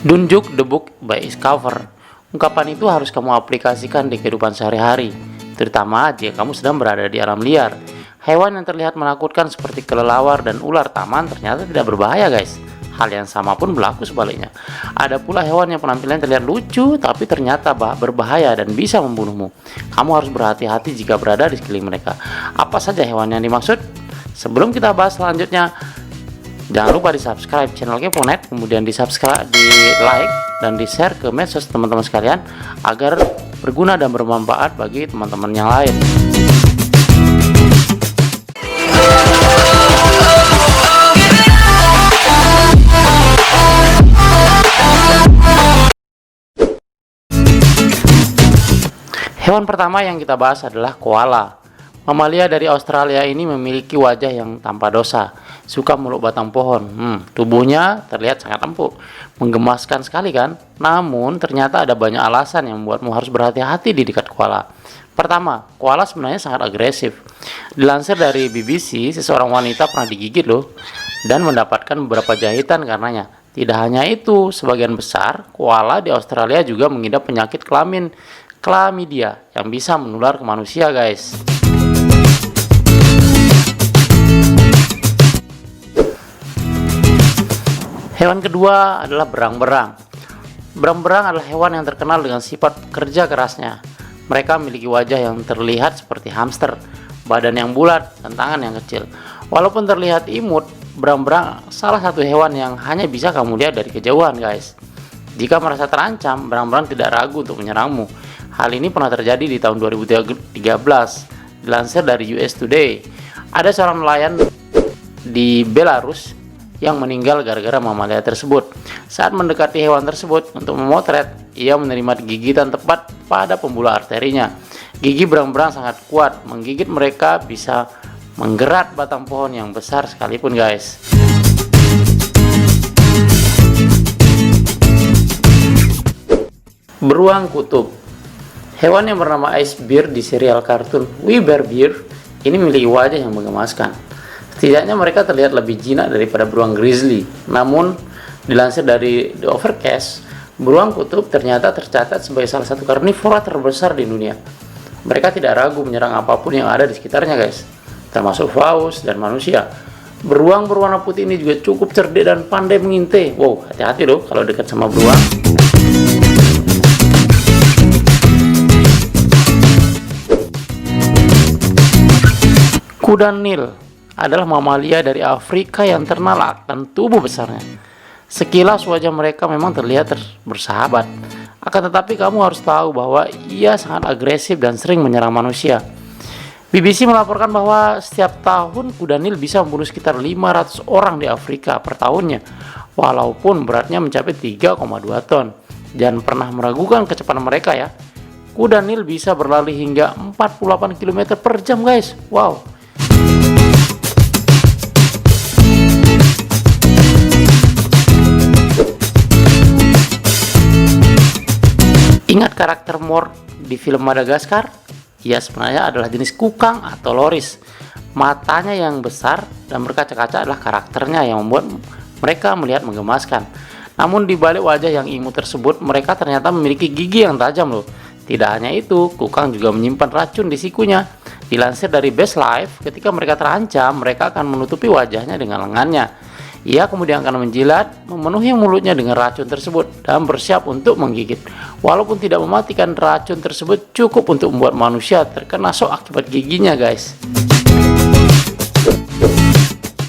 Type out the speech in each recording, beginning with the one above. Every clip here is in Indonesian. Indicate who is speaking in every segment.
Speaker 1: Don't joke the book by its cover. Ungkapan itu harus kamu aplikasikan di kehidupan sehari-hari, terutama jika kamu sedang berada di alam liar. Hewan yang terlihat menakutkan seperti kelelawar dan ular taman ternyata tidak berbahaya, guys. Hal yang sama pun berlaku sebaliknya. Ada pula hewan yang penampilannya terlihat lucu tapi ternyata berbahaya dan bisa membunuhmu. Kamu harus berhati-hati jika berada di sekeliling mereka. Apa saja hewan yang dimaksud? Sebelum kita bahas selanjutnya, jangan lupa di subscribe channel Keponet, kemudian di subscribe, di like, dan di share ke medsos teman-teman sekalian agar berguna dan bermanfaat bagi teman-teman yang lain. Hewan pertama yang kita bahas adalah koala. Mamalia dari Australia ini memiliki wajah yang tanpa dosa, suka meluk batang pohon. Tubuhnya terlihat sangat empuk, menggemaskan sekali kan? Namun ternyata ada banyak alasan yang membuatmu harus berhati-hati di dekat koala. Pertama, koala sebenarnya sangat agresif. Dilansir dari BBC, seseorang wanita pernah digigit loh, dan mendapatkan beberapa jahitan karenanya. Tidak hanya itu, sebagian besar koala di Australia juga mengidap penyakit kelamin, Chlamydia, yang bisa menular ke manusia, guys. Hewan kedua adalah berang-berang. Berang-berang adalah hewan yang terkenal dengan sifat kerja kerasnya. Mereka memiliki wajah yang terlihat seperti hamster, badan yang bulat, dan tangan yang kecil. Walaupun terlihat imut, berang-berang salah satu hewan yang hanya bisa kamu lihat dari kejauhan, guys. Jika merasa terancam, berang-berang tidak ragu untuk menyerangmu. Hal ini pernah terjadi di tahun 2013, dilansir dari US Today. Ada seorang nelayan di Belarus yang meninggal gara-gara mamalia tersebut. Saat mendekati hewan tersebut untuk memotret, ia menerima gigitan tepat pada pembuluh arterinya. Gigi berang-berang sangat kuat, menggigit mereka bisa menggerat batang pohon yang besar sekalipun, guys. Beruang kutub. Hewan yang bernama Ice Bear di serial kartun We Bare Bear ini memiliki wajah yang menggemaskan. Setidaknya mereka terlihat lebih jinak daripada beruang grizzly. Namun, dilansir dari The Overcast, beruang kutub ternyata tercatat sebagai salah satu karnivora terbesar di dunia. Mereka tidak ragu menyerang apapun yang ada di sekitarnya, guys, termasuk paus dan manusia. Beruang berwarna putih ini juga cukup cerdik dan pandai mengintai. Wow, hati-hati loh kalau dekat sama beruang. Kuda Nil adalah mamalia dari Afrika yang terkenal akan tubuh besarnya. Sekilas wajah mereka memang terlihat bersahabat, akan tetapi kamu harus tahu bahwa ia sangat agresif dan sering menyerang manusia. BBC melaporkan bahwa setiap tahun kuda Nil bisa membunuh sekitar 500 orang di Afrika per tahunnya, walaupun beratnya mencapai 3,2 ton. Jangan pernah meragukan kecepatan mereka ya. Kuda Nil bisa berlari hingga 48 km per jam, guys. Wow. Ingat karakter Mort di film Madagaskar? Ia sebenarnya adalah jenis kukang atau loris. Matanya yang besar dan berkaca-kaca adalah karakternya yang membuat mereka melihat menggemaskan. Namun di balik wajah yang imut tersebut, mereka ternyata memiliki gigi yang tajam loh. Tidak hanya itu, kukang juga menyimpan racun di sikunya. Dilansir dari Best Life, ketika mereka terancam, mereka akan menutupi wajahnya dengan lengannya. Ia kemudian akan menjilat, memenuhi mulutnya dengan racun tersebut, dan bersiap untuk menggigit. Walaupun tidak mematikan, racun tersebut cukup untuk membuat manusia terkena shock akibat giginya, guys.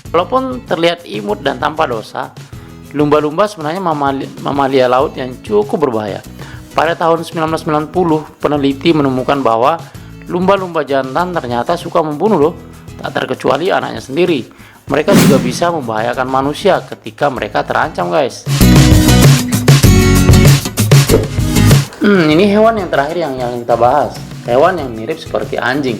Speaker 1: Walaupun terlihat imut dan tanpa dosa, lumba-lumba sebenarnya mamalia laut yang cukup berbahaya. Pada tahun 1990, peneliti menemukan bahwa lumba-lumba jantan ternyata suka membunuh loh, tak terkecuali anaknya sendiri. Mereka juga bisa membahayakan manusia ketika mereka terancam, guys. Ini hewan yang terakhir yang kita bahas. Hewan yang mirip seperti anjing.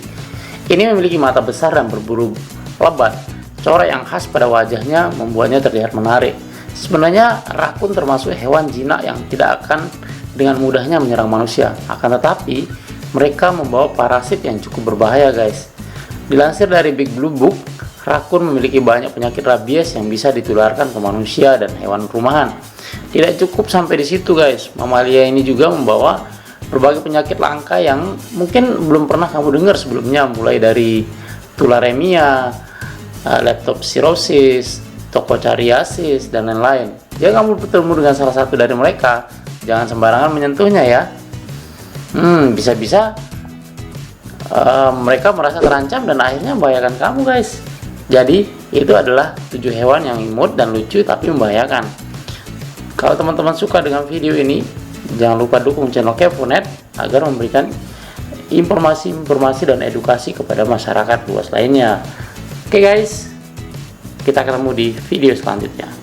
Speaker 1: Ini memiliki mata besar dan berbulu lebat. Corak yang khas pada wajahnya membuatnya terlihat menarik. Sebenarnya rakun termasuk hewan jinak yang tidak akan dengan mudahnya menyerang manusia. Akan tetapi, mereka membawa parasit yang cukup berbahaya, guys. Dilansir dari Big Blue Book, rakun memiliki banyak penyakit rabies yang bisa ditularkan ke manusia dan hewan rumahan. Tidak cukup sampai di situ guys, mamalia ini juga membawa berbagai penyakit langka yang mungkin belum pernah kamu dengar sebelumnya, mulai dari tularemia, leptospirosis, tokocariasis, dan lain-lain. Jika kamu bertemu dengan salah satu dari mereka, jangan sembarangan menyentuhnya ya. Bisa-bisa mereka merasa terancam dan akhirnya membahayakan kamu guys. Jadi itu adalah 7 hewan yang imut dan lucu tapi membahayakan. Kalau teman-teman suka dengan video ini, jangan lupa dukung channel Keponet agar memberikan informasi-informasi dan edukasi kepada masyarakat luas lainnya. Oke guys, kita ketemu di video selanjutnya.